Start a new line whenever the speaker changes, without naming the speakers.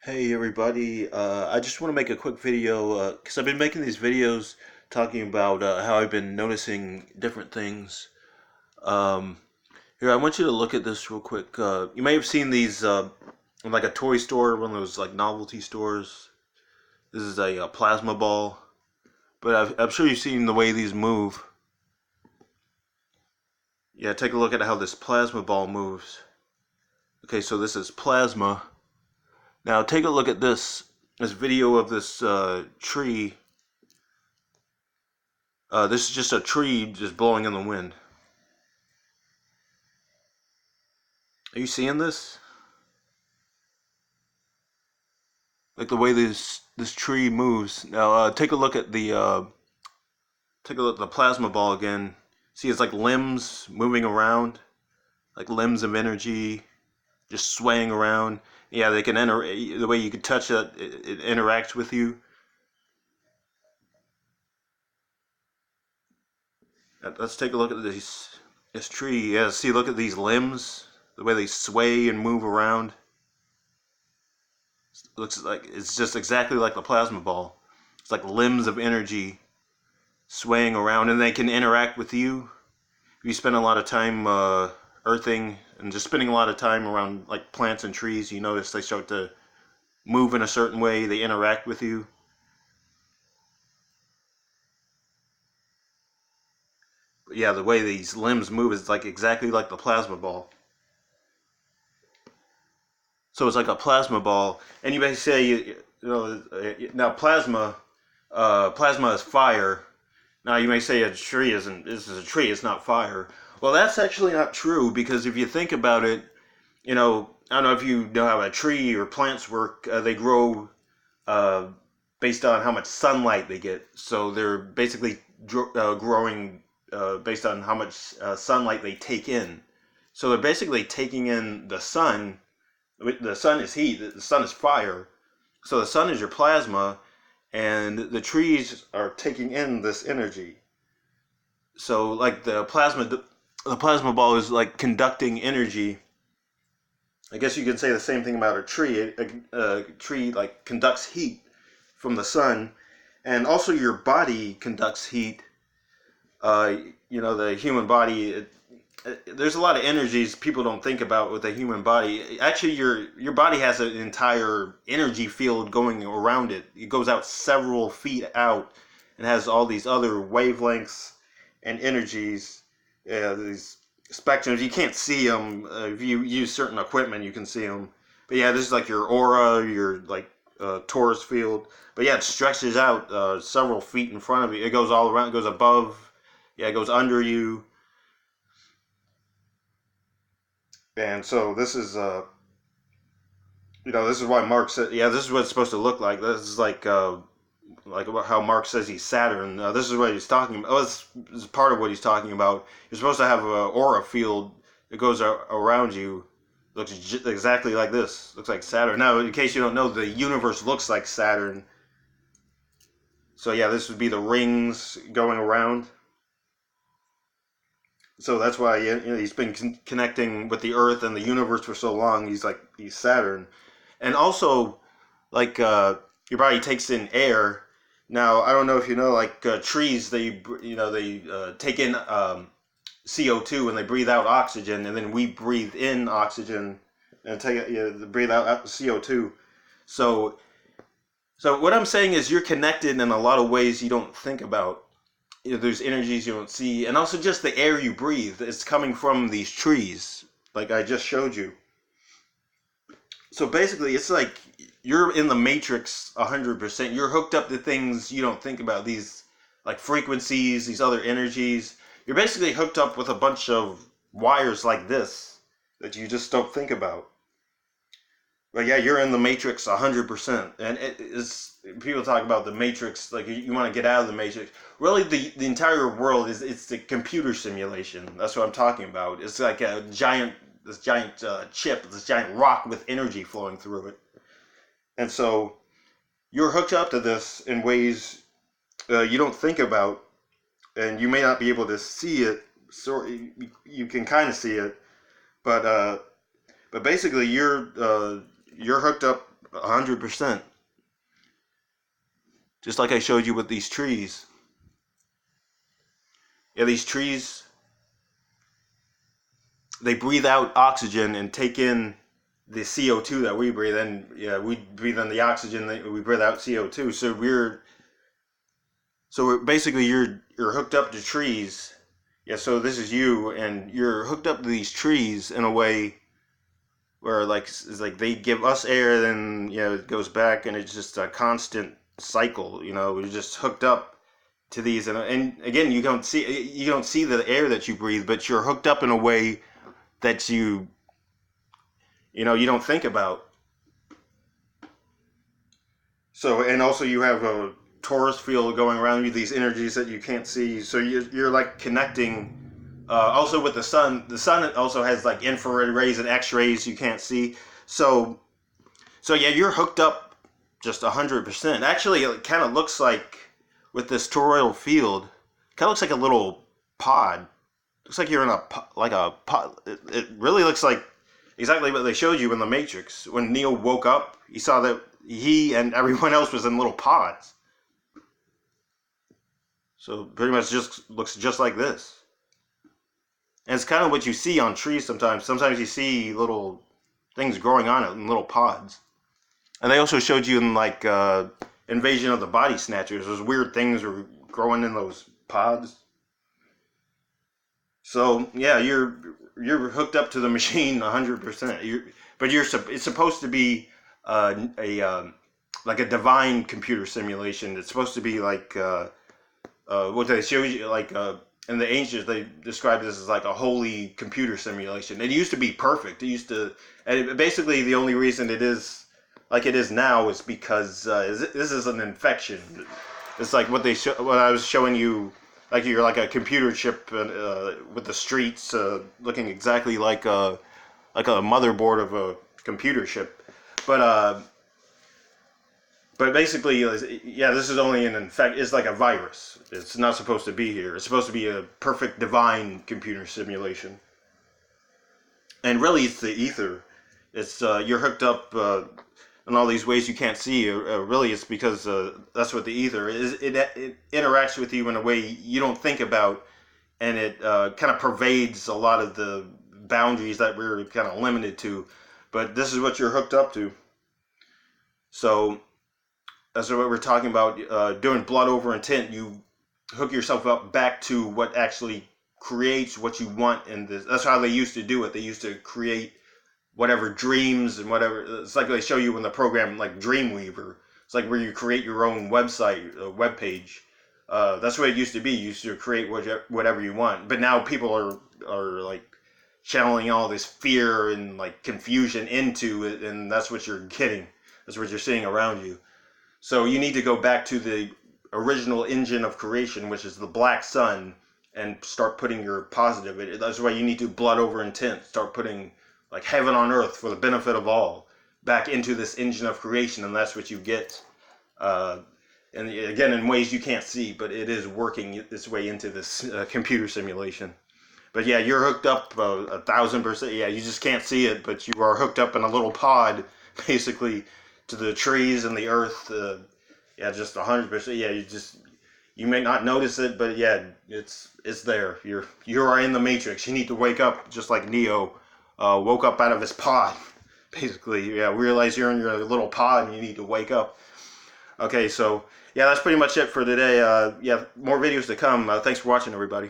Hey everybody, I just want to make a quick video because I've been making these videos talking about how I've been noticing different things. Um, Here, I want you to look at this real quick. You may have seen these in like a toy store, one of those like novelty stores. This is a plasma ball, but I'm sure you've seen the way these move. Yeah, take a look at how this plasma ball moves. Okay, so this is plasma. Now take a look at this video of this tree. This is just a tree just blowing in the wind. Are you seeing this? Like the way this tree moves. Now take a look at the plasma ball again. See, it's like limbs moving around, like limbs of energy, just swaying around. Yeah, they can enter the way you can touch it. It interacts with you. Let's take a look at this tree. Yeah, see, look at these limbs, the way they sway and move around. Looks like it's just exactly like the plasma ball. It's like limbs of energy swaying around, and they can interact with you. If you spend a lot of time earthing and just spending a lot of time around like plants and trees, you notice they start to move in a certain way. They interact with you. But yeah, the way these limbs move is like exactly like the plasma ball. So it's like a plasma ball, and you may say, now plasma is fire. Now you may say a tree isn't. This is a tree. It's not fire. Well, that's actually not true because if you think about it, I don't know if you know how a tree or plants work. They grow uh, based on how much sunlight they get. So they're basically growing based on how much sunlight they take in. So they're basically taking in the sun. The sun is heat. The sun is fire. So the sun is your plasma, and the trees are taking in this energy. So like the plasma ball is like conducting energy. I guess you could say the same thing about a tree. A tree like conducts heat from the sun, and also your body conducts heat. Uh, the human body. There's a lot of energies people don't think about with the human body. Actually, your body has an entire energy field going around it. It goes out several feet out, and has all these other wavelengths and energies. These spectrums. You can't see them. If you use certain equipment, you can see them. But yeah, this is like your aura, your like torus field. But yeah, it stretches out several feet in front of you. It goes all around. It goes above. Yeah, it goes under you. And so this is this is why Mark said, yeah, this is what it's supposed to look like. This is like how Mark says he's Saturn. This is what he's talking about. Oh, this is part of what he's talking about. You're supposed to have an aura field that goes around you. Looks exactly like this. Looks like Saturn. Now, in case you don't know, the universe looks like Saturn. So yeah, this would be the rings going around. So that's why he's been connecting with the Earth and the universe for so long. He's Saturn, and also like your body takes in air. Now I don't know if you know, like trees, they take in CO2 and they breathe out oxygen, and then we breathe in oxygen and breathe out CO2. So so what I'm saying is you're connected in a lot of ways you don't think about. There's energies you don't see, and also just the air you breathe is coming from these trees, like I just showed you. So basically, it's like you're in the matrix 100%. You're hooked up to things you don't think about. These like frequencies, these other energies. You're basically hooked up with a bunch of wires like this that you just don't think about. But yeah, you're in the matrix 100%, and it's people talk about the matrix like you want to get out of the matrix. Really, the entire world it's the computer simulation. That's what I'm talking about. It's like a giant chip, this giant rock with energy flowing through it, and so you're hooked up to this in ways you don't think about, and you may not be able to see it. So you can kind of see it, but but basically you're hooked up 100%. Just like I showed you with these trees. Yeah, these trees, they breathe out oxygen and take in the CO2 that we breathe in. Yeah, we breathe in the oxygen, we breathe out CO2. So basically you're hooked up to trees. Yeah, so this is you, and you're hooked up to these trees in a way where like it's like they give us air, then it goes back, and it's just a constant cycle. We're just hooked up to these, and again, you don't see the air that you breathe, but you're hooked up in a way that you don't think about. So, and also you have a torus field going around you, these energies that you can't see. So you're like connecting. Also with the sun. The sun also has like infrared rays and X-rays you can't see. So yeah, you're hooked up just 100%. Actually, it kind of looks like with this toroidal field, kind of looks like a little pod. Looks like you're in a pod. It really looks like exactly what they showed you in the Matrix. When Neo woke up, he saw that he and everyone else was in little pods. So pretty much just looks just like this. And it's kind of what you see on trees sometimes. Sometimes you see little things growing on it in little pods. And they also showed you in like Invasion of the Body Snatchers, those weird things were growing in those pods. So yeah, you're hooked up to the machine 100%. It's supposed to be like a divine computer simulation. It's supposed to be like what they show you, like in the ancients they described this as like a holy computer simulation. It used to be perfect. Basically the only reason it is like it is now is because this is an infection. It's like what I was showing you, like you're like a computer chip with the streets looking exactly like a motherboard of a computer chip, but basically, yeah, this is only an It's like a virus. It's not supposed to be here. It's supposed to be a perfect divine computer simulation. And really, it's the ether. It's you're hooked up in all these ways you can't see. Really, it's because that's what the ether is. It interacts with you in a way you don't think about, and it kind of pervades a lot of the boundaries that we're kind of limited to. But this is what you're hooked up to. So that's what we're talking about. Doing blood over intent, you hook yourself up back to what actually creates what you want in this. That's how they used to do it. They used to create whatever dreams and whatever. It's like they show you in the program, like Dreamweaver. It's like where you create your own website, web page. That's what it used to be. You used to create whatever you want. But now people are like channeling all this fear and like confusion into it, and that's what you're getting. That's what you're seeing around you. So you need to go back to the original engine of creation, which is the black sun, and start putting your positive. That's why you need to blood over intent. Start putting like heaven on earth for the benefit of all back into this engine of creation, and that's what you get. And again, in ways you can't see, but it is working its way into this computer simulation. But yeah, you're hooked up 1,000%. Yeah, you just can't see it, but you are hooked up in a little pod, basically, to the trees and the earth. Yeah, just 100%. Yeah, you may not notice it, but yeah, it's there. You are in the Matrix. You need to wake up, just like Neo woke up out of his pod. Basically, yeah, realize you're in your little pod and you need to wake up. Okay, so yeah, that's pretty much it for today. Yeah, more videos to come. Thanks for watching, everybody.